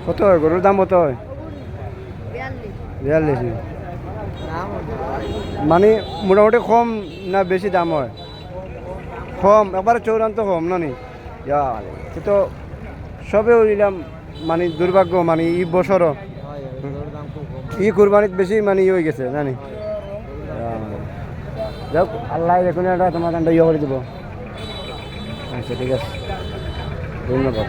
কত হয় গরুর দাম কত হয়? 42। মানে মোটামুটি কম না বেশি দাম হয়? কম একবারে চৌরান্ত কম না নি? তো সবে ওইলাম মানে দুর্ভাগ্য মানে এই বছরও ই কুরবানিত বেশি মানে ই হয়ে গেছে জানি। যাক আল্লাহ এখন একটা তোমার ইয়ে করে দিব। আচ্ছা ঠিক আছে, ধন্যবাদ।